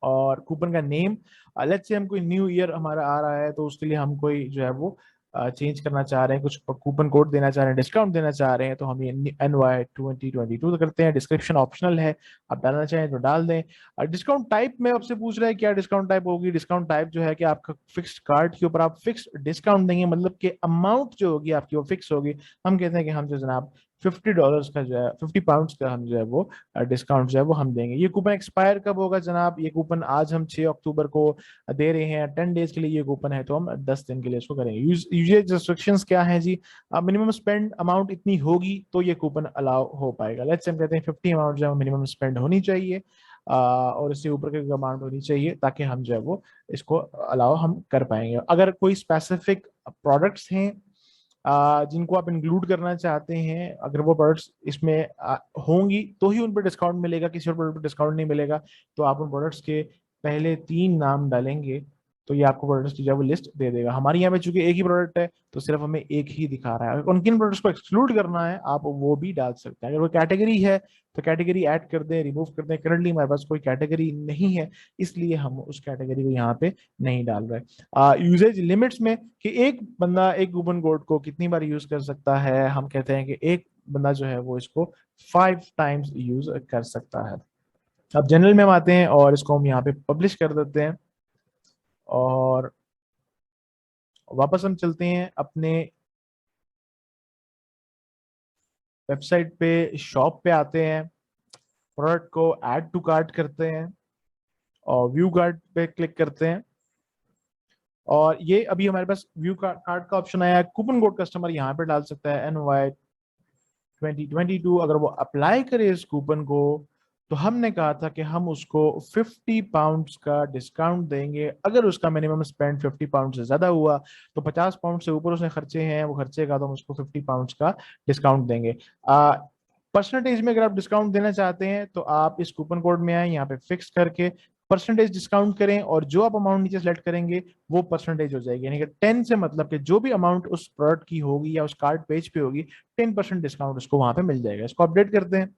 और कूपन का नेम, लेट्स से हम कोई न्यू ईयर हमारा आ रहा है तो उसके लिए हम कोई जो है वो चेंज करना चाह रहे हैं, कुछ कूपन कोड देना चाह रहे हैं, डिस्काउंट देना चाह रहे हैं, तो हम ये NY2022 करते हैं। डिस्क्रिप्शन ऑप्शनल है, आप डालना चाहें तो डाल दें। डिस्काउंट टाइप में आपसे पूछ रहा है क्या डिस्काउंट टाइप होगी। डिस्काउंट टाइप जो है कि आपका फिक्स्ड कार्ड के ऊपर आप फिक्स्ड डिस्काउंट देंगे, मतलब कि अमाउंट जो होगी आपकी वो फिक्स होगी। हम कहते हैं कि हम जो जनाब $50 का जो है, £50 का हम जो है वो डिस्काउंट जो है वो हम देंगे। ये कूपन एक्सपायर कब होगा जनाब, ये कूपन आज हम 6 अक्टूबर को दे रहे हैं, 10 डेज के लिए ये कूपन है तो हम 10 दिन के लिए इसको करेंगे। यूजेज रिस्ट्रिक्शंस क्या है जी, मिनिमम स्पेंड अमाउंट इतनी होगी तो ये कूपन अलाउ हो पाएगा। लेट्स हम कहते हैं 50 अमाउंट जो है मिनिमम स्पेंड होनी चाहिए और इससे ऊपर की अमाउंट होनी चाहिए ताकि हम जो है वो इसको अलाउ हम कर पाएंगे। अगर कोई स्पेसिफिक प्रोडक्ट्स हैं जिनको आप इंक्लूड करना चाहते हैं, अगर वो प्रोडक्ट्स इसमें होंगी तो ही उन पर डिस्काउंट मिलेगा, किसी और प्रोडक्ट पर डिस्काउंट नहीं मिलेगा। तो आप उन प्रोडक्ट्स के पहले 3 नाम डालेंगे तो ये आपको प्रोडक्ट्स की जो है वो लिस्ट दे देगा। हमारे यहाँ पे चूंकि एक ही प्रोडक्ट है तो सिर्फ हमें एक ही दिखा रहा है। अगर उन किन प्रोडक्ट्स को एक्सक्लूड करना है आप वो भी डाल सकते हैं। अगर वो कैटेगरी है तो कैटेगरी ऐड कर दें, रिमूव कर दें। करंटली हमारे पास कोई कैटेगरी नहीं है इसलिए हम उस कैटेगरी को यहाँ पे नहीं डाल रहे। यूजेज लिमिट्स में कि एक बंदा एक कूपन कोड को कितनी बार यूज कर सकता है, हम कहते हैं कि एक बंदा जो है वो इसको 5 टाइम्स यूज कर सकता है। अब जनरल में हम आते हैं और इसको हम यहाँ पे पब्लिश कर देते हैं और वापस हम चलते हैं अपने वेबसाइट पे, शॉप पे आते हैं, प्रोडक्ट को ऐड टू कार्ट करते हैं और व्यू कार्ट पे क्लिक करते हैं और ये अभी हमारे पास व्यू कार्ट का ऑप्शन आया है। कूपन कोड कस्टमर यहाँ पे डाल सकता है NY2022। अगर वो अप्लाई करे इस कूपन को तो हमने कहा था कि हम उसको £50 का डिस्काउंट देंगे अगर उसका मिनिमम स्पेंड £50 से ज्यादा हुआ। तो £50 से ऊपर उसने खर्चे हैं, वो खर्चे का तो हम उसको £50 का डिस्काउंट देंगे। परसेंटेज में अगर आप डिस्काउंट देना चाहते हैं तो आप इस कूपन कोड में आए, यहाँ पे फिक्स करके परसेंटेज डिस्काउंट करें और जो आप अमाउंट नीचे सेलेक्ट करेंगे वो परसेंटेज हो जाएगी। यानी कि 10 से मतलब कि जो भी अमाउंट उस प्रोडक्ट की होगी या उस कार्ड पेज पे होगी 10% डिस्काउंट उसको वहां पे मिल जाएगा। इसको अपडेट करते हैं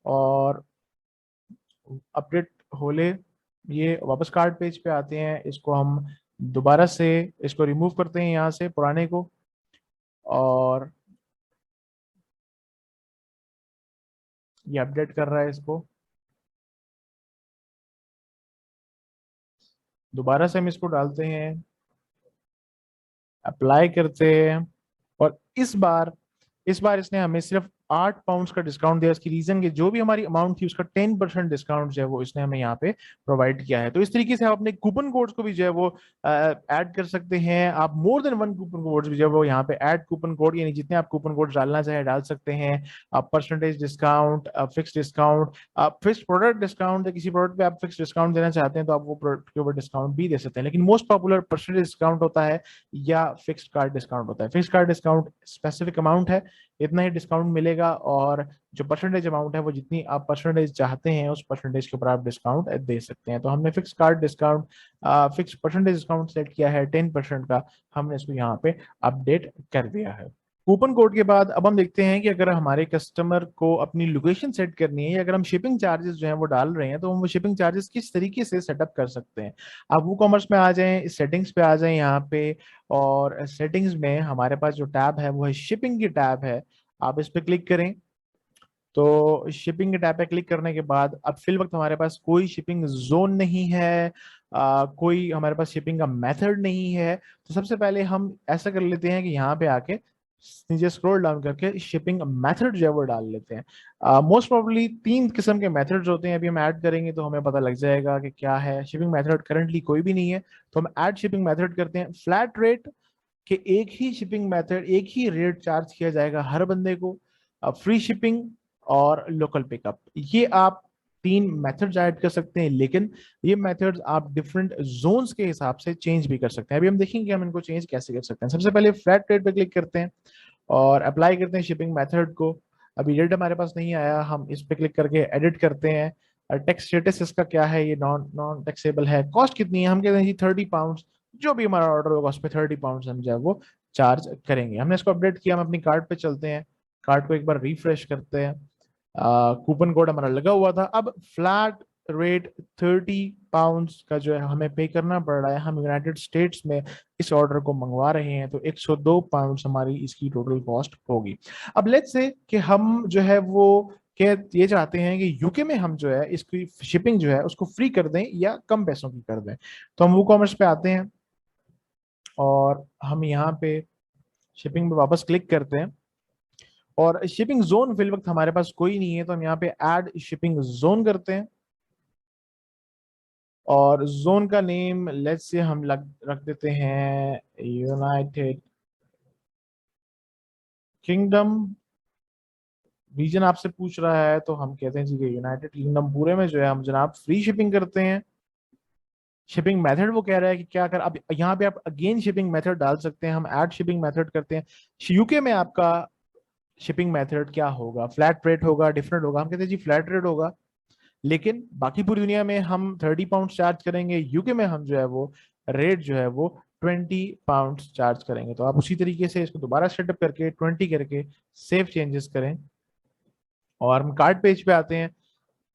और अपडेट होले ये वापस कार्ड पेज पे आते हैं। इसको हम दोबारा से इसको रिमूव करते हैं यहाँ से पुराने को, और ये अपडेट कर रहा है इसको। दोबारा से हम इसको डालते हैं, अप्लाई करते हैं, और इस बार इसने हमें सिर्फ 8 पाउंड का डिस्काउंट दिया। इसकी रीजन कि जो भी हमारी अमाउंट थी उसका 10% डिस्काउंट जो है वो इसने हमें यहाँ पे प्रोवाइड किया है। तो इस तरीके से आप अपने कूपन कोड्स को भी जो है वो ऐड कर सकते हैं। आप more than one coupon codes भी जो है वो यहाँ पे ऐड कूपन कोड, यानी जितने आप कूपन कोड डालना चाहे डाल सकते हैं। आप परसेंटेज डिस्काउंट, फिक्स डिस्काउंट, आप फिक्स प्रोडक्ट डिस्काउंट, किसी प्रोडक्ट पे आप फिक्स डिस्काउंट देना चाहते हैं तो आप वो प्रोडक्ट के ऊपर डिस्काउंट भी दे सकते हैं। लेकिन मोस्ट पॉपुलर परसेंटेज डिस्काउंट होता है या फिक्स्ड कार्ड डिस्काउंट होता है। Fixed card discount specific amount है, इतना ही डिस्काउंट मिलेगा, और जो परसेंटेज अमाउंट है वो जितनी आप परसेंटेज चाहते हैं उस परसेंटेज के ऊपर आप डिस्काउंट दे सकते हैं। तो हमने fix card discount, fix percentage discount set किया है 10% का, हमने इसको यहाँ पे अपडेट कर दिया है। कूपन कोड के बाद अब हम देखते हैं कि अगर हमारे कस्टमर को अपनी लोकेशन सेट करनी है या अगर हम शिपिंग चार्जेस जो है वो डाल रहे हैं तो हम वो शिपिंग चार्जेस किस तरीके से सेटअप कर सकते हैं। आप वो कॉमर्स में आ जाएं, इस सेटिंग्स पे आ जाएं यहाँ पे, और सेटिंग्स में हमारे पास जो टैब है वो है शिपिंग की टैब है। आप इस पे क्लिक करें तो शिपिंग के टैब पे क्लिक करने के बाद अब फिल वक्त हमारे पास कोई शिपिंग जोन नहीं है, कोई हमारे पास शिपिंग का मेथड नहीं है। तो सबसे पहले हम ऐसा कर लेते हैं कि यहाँ पे आके नीचे स्क्रॉल डाउन करके शिपिंग मेथड जो है वो डाल लेते हैं। मोस्ट प्रोबेबली 3 किस्म के मेथड्स होते हैं, अभी हम ऐड करेंगे तो हमें पता लग जाएगा कि क्या है। शिपिंग मेथड करंटली कोई भी नहीं है, तो हम ऐड शिपिंग मेथड करते हैं। फ्लैट रेट कि एक ही शिपिंग मेथड, एक ही रेट चार्ज किया जाएगा हर बंदे को। फ्री शिपिंग और लोकल पिकअप, ये आप 3 मेथड्स ऐड कर सकते हैं, लेकिन ये मेथड्स आप डिफरेंट जोन्स के हिसाब से चेंज भी कर सकते हैं। अभी हम देखेंगे हम इनको चेंज कैसे कर सकते हैं। सबसे पहले फ्लैट रेट पे क्लिक करते हैं और अप्लाई करते हैं शिपिंग मेथड को। अभी रेट हमारे पास नहीं आया, हम इस पे क्लिक करके एडिट करते हैं। टैक्स स्टेटस इसका क्या है, ये नॉन नॉन टैक्सेबल है। कॉस्ट कितनी है, हम कहते हैं जी 30 पाउंड। जो भी हमारा ऑर्डर होगा उस पर 30 पाउंड हम जो है वो चार्ज करेंगे। हमने इसको अपडेट किया, हम अपनी कार्ड पे चलते हैं, कार्ड को एक बार रिफ्रेश करते हैं। कूपन कोड हमारा लगा हुआ था। अब फ्लैट रेट 30 पाउंड का जो है हमें पे करना पड़ रहा है। हम यूनाइटेड स्टेट्स में इस ऑर्डर को मंगवा रहे हैं तो 102 पाउंड हमारी इसकी टोटल कॉस्ट होगी। अब लेट्स से कि हम जो है वो क्या ये चाहते हैं कि यूके में हम जो है इसकी शिपिंग जो है उसको फ्री कर दें या कम पैसों की कर दें। तो हम वो कॉमर्स पे आते हैं और हम यहाँ पे शिपिंग पे वापस क्लिक करते हैं, और शिपिंग जोन फिल वक्त हमारे पास कोई नहीं है तो हम यहाँ पे ऐड शिपिंग जोन करते हैं, और जोन का नेम लेट्स से हम रख देते हैं यूनाइटेड किंगडम। रीजन आपसे पूछ रहा है तो हम कहते हैं जी कि यूनाइटेड किंगडम पूरे में जो है हम जनाब फ्री शिपिंग करते हैं। शिपिंग मेथड वो कह रहा है कि क्या कर, अब यहाँ पे आप अगेन शिपिंग मेथड डाल सकते हैं। हम ऐड शिपिंग मेथड करते हैं। यूके में आपका शिपिंग मेथड क्या होगा, फ्लैट रेट होगा, डिफरेंट होगा? हम कहते हैं जी फ्लैट रेट होगा, लेकिन बाकी पूरी दुनिया में हम 30 पाउंड चार्ज करेंगे, यूके में हम जो है वो रेट जो है वो 20 पाउंड चार्ज करेंगे। तो आप उसी तरीके से इसको दोबारा सेटअप करके 20 करके सेव चेंजेस करें, और हम कार्ड पेज पे आते हैं।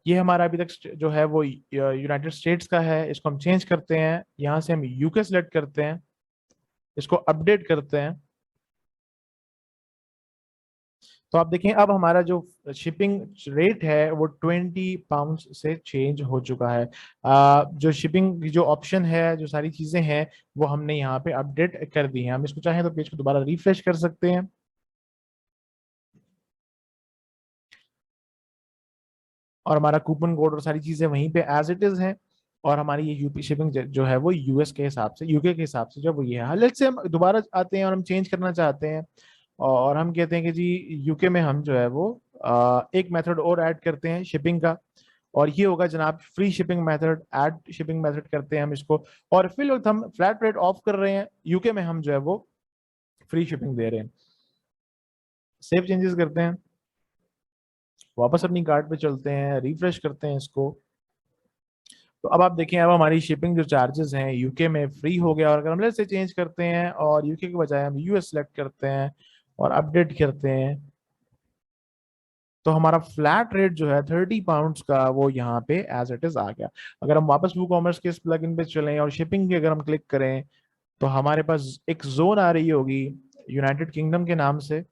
ये हमारा अभी तक जो है वो यूनाइटेड स्टेट्स का है, इसको हम चेंज करते हैं, यहाँ से हम यूके सेलेक्ट करते हैं, इसको अपडेट करते हैं। तो आप देखें अब हमारा जो शिपिंग रेट है वो 20 पाउंड से चेंज हो चुका है। जो शिपिंग जो ऑप्शन है, जो सारी चीजें हैं वो हमने यहाँ पे अपडेट कर दी हैं। हम इसको चाहें तो पेज को दोबारा रिफ्रेश कर सकते हैं, और हमारा कूपन कोड और सारी चीजें वहीं पे एज इट इज हैं, और हमारी ये यूपी शिपिंग जो है वो यूएस के हिसाब से, यूके के हिसाब से जो वो ये है। लेट्स से हम दोबारा आते हैं और हम चेंज करना चाहते हैं, और हम कहते हैं कि जी यूके में हम जो है वो एक मेथड और ऐड करते हैं शिपिंग का, और ये होगा जनाब free shipping method. Add shipping method करते हैं हम इसको, और फिर वक्त हम फ्लैट रेट ऑफ कर रहे हैं, यूके में हम जो है वो फ्री शिपिंग दे रहे हैं। सेव चेंजेस करते हैं। वापस अपनी कार्ट पे चलते हैं, रिफ्रेश करते हैं इसको। तो अब आप देखें, अब हमारी शिपिंग जो चार्जेस हैं यूके में फ्री हो गया। और अगर हम लेट्स से चेंज करते हैं और यूके के बजाय हम यूएस सेलेक्ट करते हैं और अपडेट करते हैं, तो हमारा फ्लैट रेट जो है 30 पाउंड्स का वो यहाँ पे एज इट इज आ गया। अगर हम वापस वू कॉमर्स के इस प्लगइन पे चलें और शिपिंग की अगर हम क्लिक करें, तो हमारे पास एक जोन आ रही होगी यूनाइटेड किंगडम के नाम से।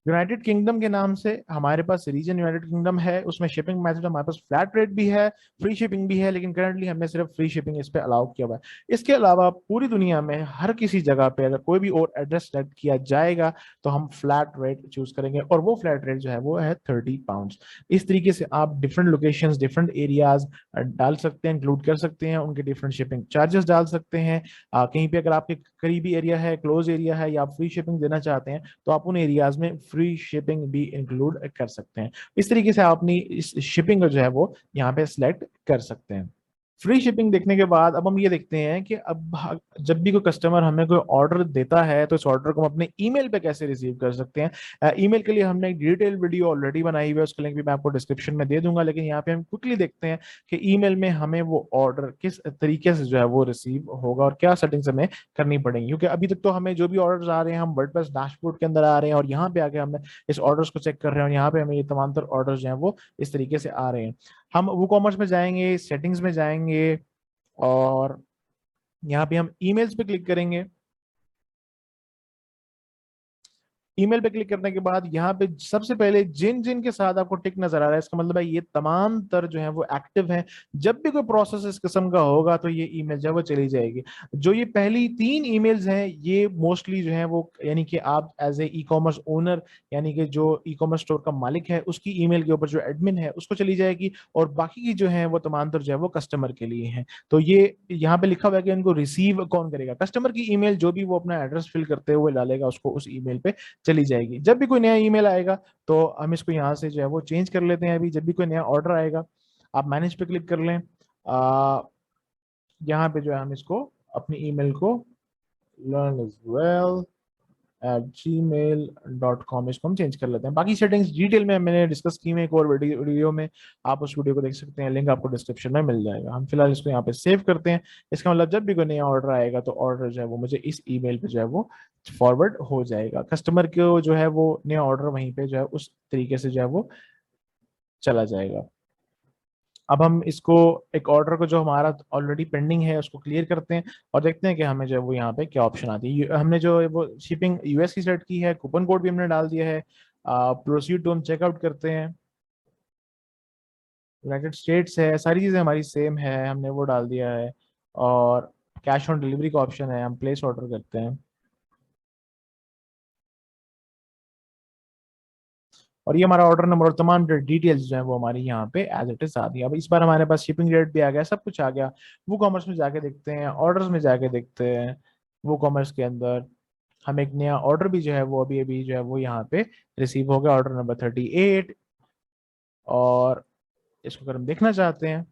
यूनाइटेड किंगडम के नाम से हमारे पास रीजन यूनाइटेड किंगडम है, उसमें शिपिंग मेथड हमारे पास फ्लैट रेट भी है, फ्री शिपिंग भी है, लेकिन करंटली हमने सिर्फ फ्री शिपिंग इस पे अलाउ किया हुआ है। इसके अलावा पूरी दुनिया में हर किसी जगह पे अगर कोई भी और एड्रेस सेलेक्ट किया जाएगा तो हम फ्लैट रेट चूज करेंगे, और वो फ्लैट रेट जो है वो है 30 पाउंड। इस तरीके से आप डिफरेंट लोकेशंस, डिफरेंट एरियाज डाल सकते हैं, इंक्लूड कर सकते हैं, उनके डिफरेंट शिपिंग चार्जेस डाल सकते हैं। कहीं पे अगर आपके करीबी एरिया है, क्लोज एरिया है, या आप फ्री शिपिंग देना चाहते हैं, तो आप उन एरियाज में फ्री शिपिंग भी इंक्लूड कर सकते हैं। इस तरीके से आप अपनी इस शिपिंग को जो है वो यहाँ पे सिलेक्ट कर सकते हैं। फ्री शिपिंग देखने के बाद अब हम ये देखते हैं कि अब जब भी कोई कस्टमर हमें कोई ऑर्डर देता है तो इस ऑर्डर को हम अपने ईमेल पे कैसे रिसीव कर सकते हैं। ईमेल के लिए हमने एक डिटेल वीडियो ऑलरेडी बनाई हुई है, उसका लिंक भी मैं आपको डिस्क्रिप्शन में दे दूंगा, लेकिन यहाँ पे हम क्विकली देखते हैं कि ईमेल में हमें वो ऑर्डर किस तरीके से जो है वो रिसीव होगा और क्या सेटिंग्स हमें करनी पड़ेंगी। क्योंकि अभी तक तो हमें जो भी ऑर्डर्स आ रहे हैं हम वर्डप्रेस डैशबोर्ड के अंदर आ रहे हैं और यहाँ पे आके हमें इस ऑर्डर्स को चेक कर रहे हैं, और यहाँ पे हमें ये तमाम तर ऑर्डर्स जो हैं वो इस तरीके से आ रहे हैं। हम वो कॉमर्स में जाएंगे, सेटिंग्स में जाएंगे, और यहाँ पे हम ईमेल्स पे क्लिक करेंगे। ईमेल पे क्लिक करने के बाद यहाँ पे सबसे पहले जिन जिन के साथ आपको टिक नजर आ रहा है, इसका मतलब है ये तमाम तर जो है वो एक्टिव हैं। जब भी कोई प्रोसेस इस किस्म का होगा तो ये ईमेल जो है वो चली जाएगी। जो ये पहली 3 ईमेल्स हैं ये मोस्टली जो है वो, यानी कि आप as a ecommerce owner, यानी कि जो ई कॉमर्स स्टोर का मालिक है उसकी ईमेल के ऊपर जो एडमिन है उसको चली जाएगी, और बाकी की जो है वो तमाम तर जो है वो कस्टमर के लिए है। तो ये यहाँ पे लिखा हुआ है कि इनको रिसीव कौन करेगा, कस्टमर की ईमेल जो भी वो अपना एड्रेस फिल करते हुए डालेगा उसको उस ईमेल पे चली जाएगी। जब भी कोई नया ईमेल आएगा तो हम इसको यहाँ से जो है वो चेंज कर लेते हैं। अभी जब भी कोई नया ऑर्डर आएगा आप मैनेज पे क्लिक कर लें, यहाँ पे जो है हम इसको अपनी ईमेल को learnaswell@gmail.com इसको हम चेंज कर लेते हैं। बाकी सेटिंग्स डिटेल में मैंने डिस्कस की है एक और वीडियो में, आप उस वीडियो को देख सकते हैं, लिंक आपको डिस्क्रिप्शन में मिल जाएगा। हम फिलहाल इसको यहाँ पे सेव करते हैं। इसका मतलब जब भी कोई नया ऑर्डर आएगा तो ऑर्डर जो है वो मुझे इस ईमेल पे जो है वो फॉरवर्ड हो जाएगा, कस्टमर को जो है वो नया ऑर्डर वहीं पे जो है उस तरीके से जो है वो चला जाएगा। अब हम इसको एक ऑर्डर को जो हमारा ऑलरेडी पेंडिंग है उसको क्लियर करते हैं और देखते हैं कि हमें जो है वो यहाँ पे क्या ऑप्शन आती है। हमने जो है वो शिपिंग यूएस की सेट की है, कूपन कोड भी हमने डाल दिया है। प्रोसीड टू हम चेकआउट करते हैं, यूनाइटेड स्टेट्स है, सारी चीज़ें हमारी सेम है, हमने वो डाल दिया है। और कैश ऑन डिलीवरी का ऑप्शन है, हम प्लेस ऑर्डर करते हैं, और ये हमारा ऑर्डर नंबर और तमाम डिटेल्स जो है वो हमारी यहाँ पे एज इट इज आ गई। अब इस बार हमारे पास शिपिंग रेट भी आ गया, सब कुछ आ गया। वो कॉमर्स में जाके देखते हैं, ऑर्डर्स में जाके देखते हैं। वो कॉमर्स के अंदर हम एक नया ऑर्डर भी जो है वो अभी अभी जो है वो यहाँ पे रिसीव हो गया, ऑर्डर नंबर 38। और इसको अगर हम देखना चाहते हैं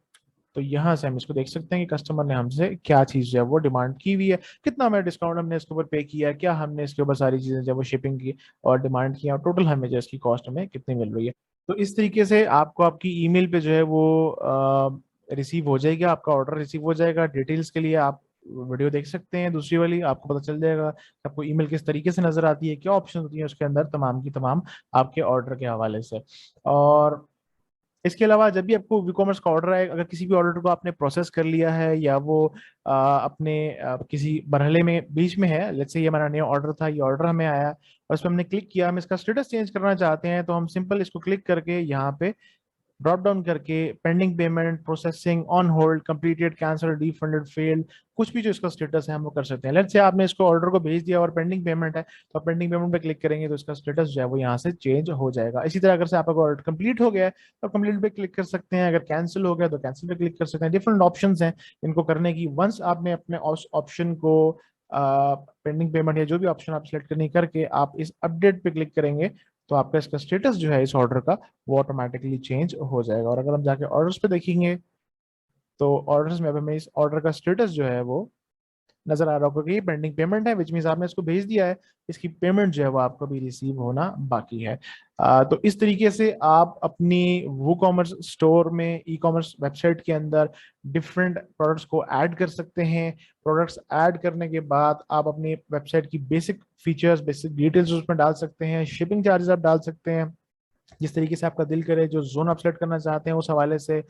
तो यहाँ से हम इसको देख सकते हैं कि कस्टमर ने हमसे क्या चीज़ जो है वो डिमांड की हुई है, कितना हमें डिस्काउंट हमने इसके ऊपर पे किया है, क्या हमने इसके ऊपर सारी चीज़ें जो वो शिपिंग की और डिमांड की, और टोटल हमें जो इसकी कॉस्ट हमें कितनी मिल रही है। तो इस तरीके से आपको आपकी ईमेल पे जो है वो रिसीव हो जाएगा, आपका ऑर्डर रिसीव हो जाएगा। डिटेल्स के लिए आप वीडियो देख सकते हैं दूसरी वाली, आपको पता चल जाएगा कि आपको ईमेल किस तरीके से नजर आती है, क्या ऑप्शन होती है उसके अंदर, तमाम की तमाम आपके ऑर्डर के हवाले से। और इसके अलावा जब भी आपको ई कॉमर्स का ऑर्डर आए, अगर किसी भी ऑर्डर को आपने प्रोसेस कर लिया है या वो अपने किसी मरहले में बीच में है, जैसे ये हमारा नया ऑर्डर था, ये ऑर्डर हमें आया और इस पर हमने क्लिक किया, हम इसका स्टेटस चेंज करना चाहते हैं, तो हम सिंपल इसको क्लिक करके यहाँ पे ड्रॉप डाउन करके pending payment, processing, on hold, completed, cancel, refunded, failed, कुछ भी जो इसका स्टेटस है हम वो कर सकते हैं। लेट्स से आपने इसको ऑर्डर को भेज दिया और पेंडिंग पेमेंट है, तो आप पेंडिंग पेमेंट पे क्लिक करेंगे तो इसका स्टेटस जो है वो यहाँ से चेंज हो जाएगा। इसी तरह अगर से आपका ऑर्डर कंप्लीट हो गया है तो कंप्लीट पे क्लिक कर सकते हैं, अगर कैंसिल हो गया तो कैंसिल पे क्लिक कर सकते हैं। डिफरेंट ऑप्शन हैं इनको करने की। वंस आपने अपने ऑप्शन को पेंडिंग पेमेंट या जो भी ऑप्शन आप सिलेक्ट करनी करके आप इस अपडेट पे क्लिक करेंगे तो आपका इसका स्टेटस जो है इस ऑर्डर का वो ऑटोमेटिकली चेंज हो जाएगा। और अगर हम जाके ऑर्डर्स पे देखेंगे तो ऑर्डर्स में अब हमें इस ऑर्डर का स्टेटस जो है वो नजर आ रहा होगा कि ये पेंडिंग पेमेंट है, विच मींस आपने इसको भेज दिया है, इसकी पेमेंट जो है वो आपको भी रिसीव होना बाकी है। तो इस तरीके से आप अपनी वूकॉमर्स स्टोर में, ई कॉमर्स वेबसाइट के अंदर डिफरेंट प्रोडक्ट्स को ऐड कर सकते हैं। प्रोडक्ट्स ऐड करने के बाद आप अपनी वेबसाइट की बेसिक फीचर्स, बेसिक डिटेल्स उसमें डाल सकते हैं, शिपिंग चार्जेस आप डाल सकते हैं जिस तरीके से आपका दिल करे, जो जोन आप सेलेक्ट करना चाहते हैं उस हवाले से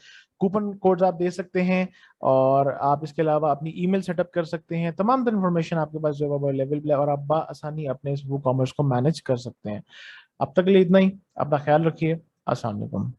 कूपन कोड्स आप दे सकते हैं। और आप इसके अलावा अपनी ईमेल सेटअप कर सकते हैं। तमाम तरह इन्फॉर्मेशन आपके पास जो है वो अवेलेबल है और आप आसानी अपने इस वो कॉमर्स को मैनेज कर सकते हैं। अब तक के लिए इतना ही। अपना ख्याल रखिए। अस्सलाम वालेकुम।